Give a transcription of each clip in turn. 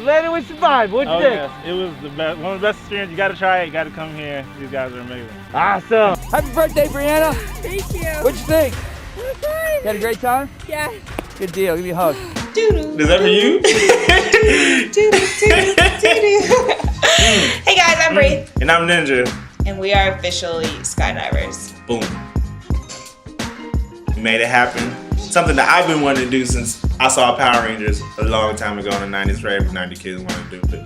landed with survived. What'd you think? Yeah. It was the best, one of the best experiences. You got to try it. You got to come here. These guys are amazing. Awesome. Happy birthday, Brianna. Thank you. What'd you think? Fun. You had a great time? Yeah. Good deal. Give me a hug. Is that for you? Hey guys, I'm Bri. And I'm Ninja. And we are officially skydivers. Boom. We made it happen. Something that I've been wanting to do since I saw Power Rangers a long time ago in the 90s. For every 90 kids wanted to do,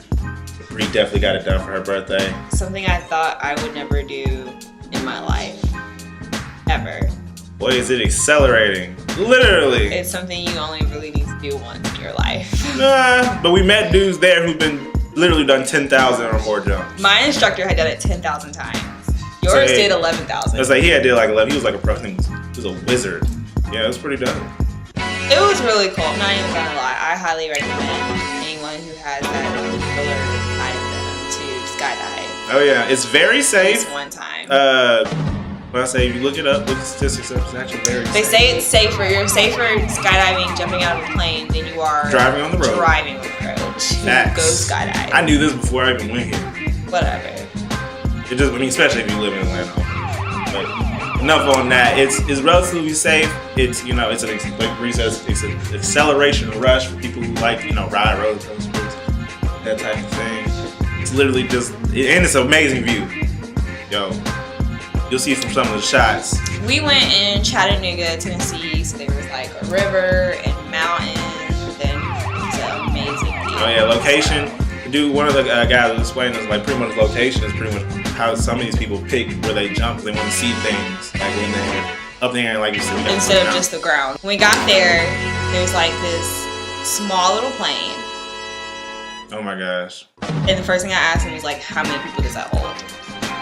but Bri definitely got it done for her birthday. Something I thought I would never do in my life. Ever. Boy, is it accelerating. Literally. It's something you only really need to do once in your life. But we met dudes there who've been literally done 10,000 or more jumps. My instructor had done it 10,000 times. Yours did 11,000. It was like he did like 11. He was like a pro. He was a wizard. Yeah, it was pretty dope. It was really cool. I'm not even gonna lie. I highly recommend anyone who has that killer side of them to skydive. Oh yeah, it's very safe. Just one time. When I say if you look it up, look at the statistics, it's actually very safe. They say it's safer. You're safer skydiving, jumping out of a plane than you are driving on the road. Driving on the road to go skydive. I knew this before I even went here. Whatever. It just, I mean, especially if you live in Atlanta. But enough on that. It's relatively safe. It's, you know, it's an, like Bri says, it's an acceleration rush for people who like, you know, ride roller coasters, that type of thing. It's literally just, and it's an amazing view. Yo, you'll see from some of the shots. We went in Chattanooga, Tennessee, so there was like a river and mountains, and it's an amazing view. Oh yeah, location. Dude, one of the guys was explaining us, like, pretty much location is pretty much how some of these people pick where they jump. They want to see things, like when they're up there, and like you said, instead of just the ground. When we got there, there's like this small little plane. Oh my gosh. And the first thing I asked him was like, how many people does that hold?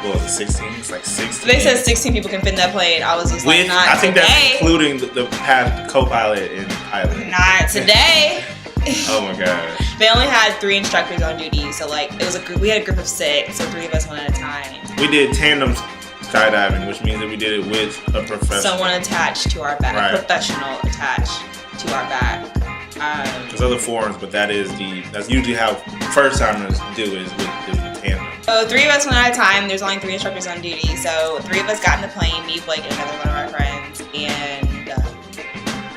What was it, 16? It's like 16. They said 16 people can fit in that plane. I was just like, not I think today. that's including the co-pilot and pilot. Not today. Oh my gosh. They only had 3 instructors on duty, so like it was a group. We had a group of 6, so 3 of us went at a time. We did tandem skydiving, which means that we did it with a professional. Someone attached to our back, right. A professional attached to our back. There's other forms, but that's usually how first timers do it, is with the tandem. So 3 of us went at a time. There's only 3 instructors on duty, so 3 of us got in the plane. Me, Blake, and another one of our friends, and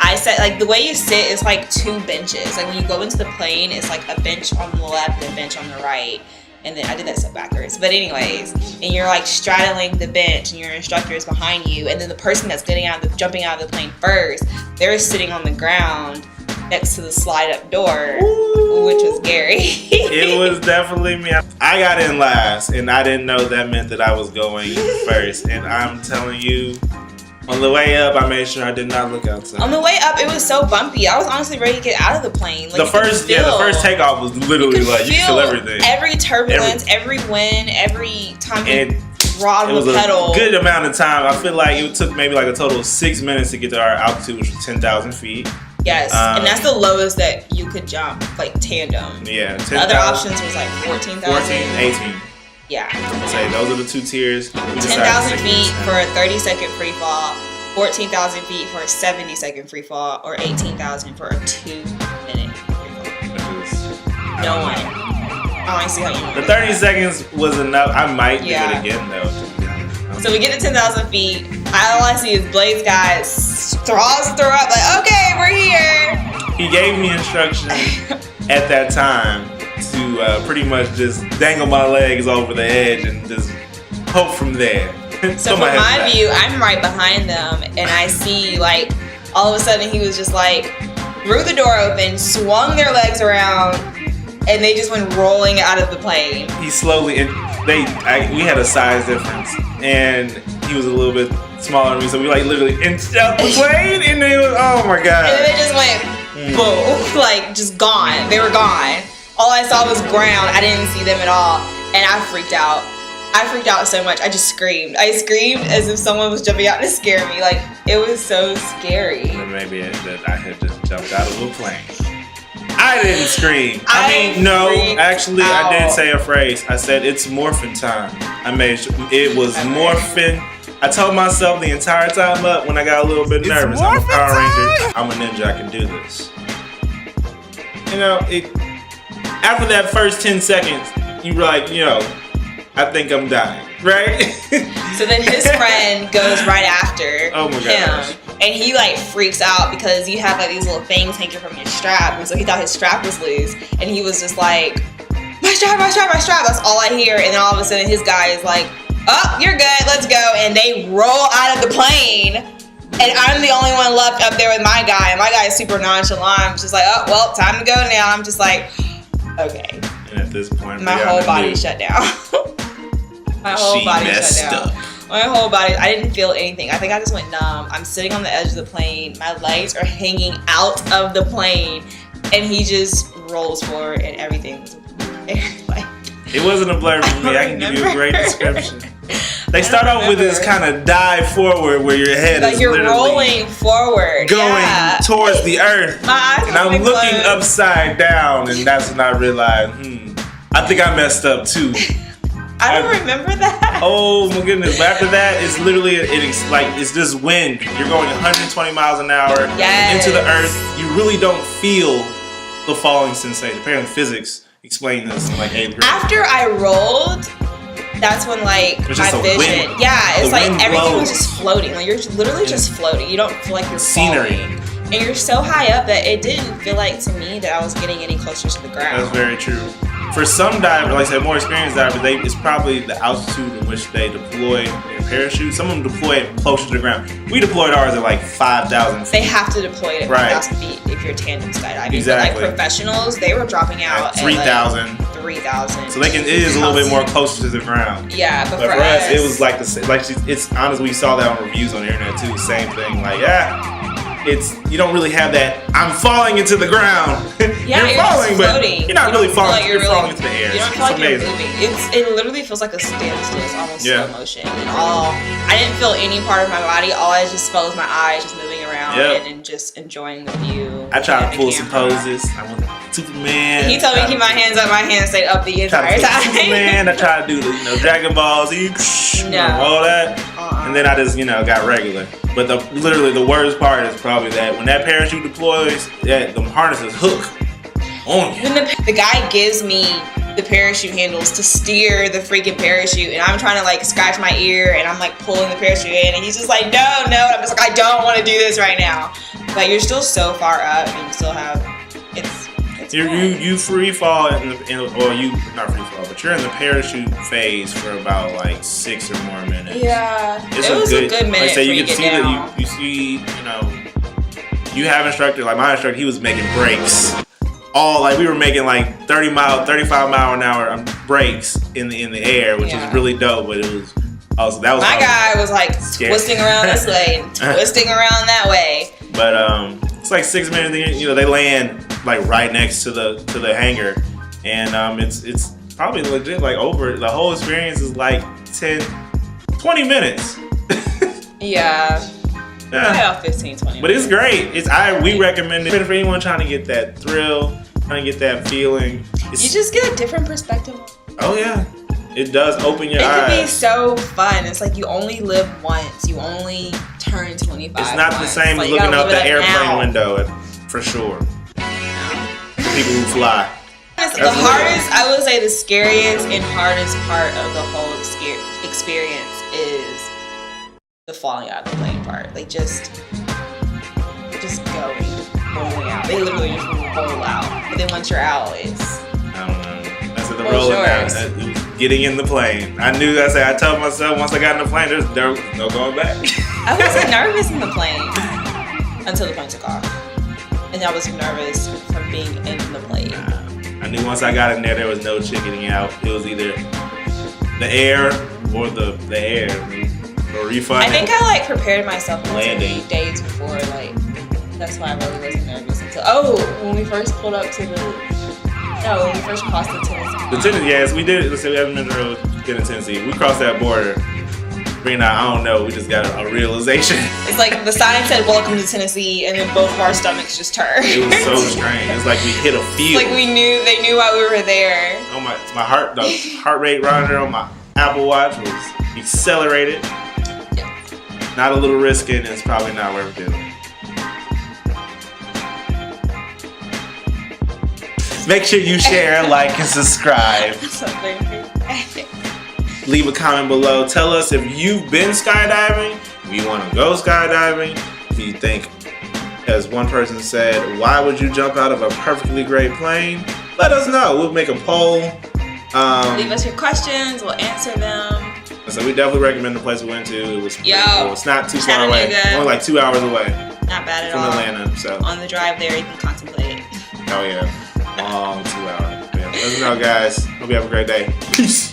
I said, like, the way you sit is like 2 benches. Like when you go into the plane, it's like a bench on the left and a bench on the right. And then I did that so backwards. But anyways, and you're like straddling the bench and your instructor is behind you. And then the person that's jumping out of the plane first, they're sitting on the ground next to the slide up door, which was scary. It was definitely me. I got in last, and I didn't know that meant that I was going first. And I'm telling you, on the way up, I made sure I did not look outside. On the way up, it was so bumpy. I was honestly ready to get out of the plane. Like, the first takeoff was literally like, you could feel everything. Every turbulence, every wind, every time you throttle the pedal. It was a good amount of time. I feel like it took maybe like a total of 6 minutes to get to our altitude, which was 10,000 feet. Yes, and that's the lowest that you could jump, like tandem. Yeah, 10,000. The other options was like 14,000. 14, 18. Yeah. I'd say those are the 2 tiers. 10,000 feet for a 30-second free fall, 14,000 feet for a 70-second free fall, or 18,000 for a 2-minute free fall. No one. I want to see how you. The 30 seconds was enough. I might do it again though. So we get to 10,000 feet. All I see is Blade's guys straws throw up like, okay, we're here. He gave me instructions at that time to pretty much just dangle my legs over the edge and just hope from there. So from my view, I'm right behind them, and I see like all of a sudden he was just like threw the door open, swung their legs around, and they just went rolling out of the plane. He slowly, and we had a size difference, and he was a little bit smaller than me, so we like literally inched out the plane, and they was, oh my god. And then they just went boom, like just gone. They were gone. All I saw was ground. I didn't see them at all, and I freaked out. I freaked out so much. I just screamed. I screamed as if someone was jumping out to scare me. Like, it was so scary. Or maybe that I had just jumped out of a plane. I didn't scream. I mean, no, actually, I did say a phrase. I said, it's morphin' time. I made sure it was morphin'. I told myself the entire time up when I got a little bit nervous. I'm a Power Ranger. I'm a ninja. I can do this. You know, after that first 10 seconds, you were like, I think I'm dying, right? So then his friend goes right after Oh my gosh. him, and he like freaks out because you have like these little things hanging from your strap, and so he thought his strap was loose, and he was just like, my strap, my strap, my strap. That's all I hear, and then all of a sudden his guy is like, oh, you're good, let's go, and they roll out of the plane, and I'm the only one left up there with my guy, and my guy is super nonchalant. I'm just like, oh, well, time to go now. I'm just like, okay. And at this point, My whole body shut down. My whole body shut down. My whole body, I didn't feel anything. I think I just went numb. I'm sitting on the edge of the plane. My legs are hanging out of the plane, and he just rolls forward, and everything was like. It wasn't a blur for me. I can give you a great description. They start off with this kind of dive forward where your head like is you're literally rolling forward, going towards the earth. My eyes and I'm open looking closed. upside down, and that's when I realized, I think I messed up too. I don't remember that. Oh my goodness! But after that, it's literally it's just wind. You're going 120 miles an hour into the earth. You really don't feel the falling sensation. Apparently, physics explained this in like 8th grade. After I rolled, that's when like It's my just a vision. wind. Yeah, it's The like wind everything was blows. just floating. Like you're literally just floating. You don't feel like you're Scenery. falling. And you're so high up that it didn't feel like to me that I was getting any closer to the ground. That's very true. For some divers, like I said, more experienced divers, it's probably the altitude in which they deploy their parachute. Some of them deploy it closer to the ground. We deployed ours at like 5,000 feet. They have to deploy it at Right. 5,000 feet if you're tandem skydiving. Exactly. But like professionals, they were dropping out At 3,000. At like 3,000. So it is a little bit more closer to the ground. Yeah, but But for us, it was like it's honestly, we saw that on reviews on the internet too. Same thing. Like, you don't really have that. I'm falling into the ground. Yeah, you're you're falling, just but floating. you're not You really don't feel falling. like You're falling into the air. You don't It's feel like amazing. you're moving. It literally feels like a standstill. It's almost Yeah. slow motion. And I didn't feel any part of my body. All I just felt was my eyes just moving around and just enjoying the view. I tried to and pull the some camera. poses. I went Superman. He told me to keep my hands up. My hands stayed up the entire time. Superman. I tried to do the Dragon Ball Z, all that, and then I just got regular. But literally the worst part is probably that when that parachute deploys, the harnesses hook on you. When the guy gives me the parachute handles to steer the freaking parachute, and I'm trying to like scratch my ear, and I'm like pulling the parachute in, and he's just like, no, and I'm just like, I don't want to do this right now. But you're still so far up, and you still have You free fall or you not free fall, but you're in the parachute phase for about like 6 or more minutes. Yeah, It's it was a good minute. Like I say, you can can see that you see you have instructor like my instructor. He was making breaks. We were making like 35 mile an hour breaks in the air, which was really dope. But it was also that was my guy was like twisting around this way, and twisting around that way. But it's like 6 minutes. They land like right next to the hangar, and it's probably legit like over the whole experience is like 20 minutes. Yeah. About 15, 20 minutes. But it's great. We recommend it for anyone trying to get that thrill, trying to get that feeling. You just get a different perspective. Oh yeah, it does open your eyes. It can be so fun. It's like you only live once. You only turn 25. It's not the same as looking out the airplane window, for sure. People who fly. The hardest, I would say, the scariest and hardest part of the whole experience is the falling out of the plane part. Like just rolling out. They literally just roll out. But then once you're out, it's I don't know. That's the rolling out. Getting in the plane. I told myself once I got in the plane, there's no going back. I wasn't nervous in the plane until the plane took off. And I was nervous from being in the plane. I knew once I got in there was no chickening out. It was either the air or the air. Or refund. I think I prepared myself landing days before. That's why I really wasn't nervous until when we first pulled up to when we first crossed the Tennessee. Yes, we did it. Let's say we haven't been to Tennessee. We crossed that border. I don't know. We just got a realization. It's like the sign said "Welcome to Tennessee," and then both of our stomachs just turned. It was so strange. It's like we hit a field. Like they knew why we were there. Oh my heart rate monitor on my Apple Watch was accelerated. Not a little risky, and it's probably not worth doing. Make sure you share, like, and subscribe. Leave a comment below. Tell us if you've been skydiving, if you want to go skydiving, if you think, as one person said, why would you jump out of a perfectly great plane? Let us know. We'll make a poll. Leave us your questions. We'll answer them. So we definitely recommend the place we went to. It was pretty cool. It's not too far away. Chattanooga. Only like 2 hours away. Not bad at from all. Atlanta. So on the drive there, you can contemplate it. Oh yeah, long 2 hours. Yeah. Let us know, guys. Hope you have a great day. Peace.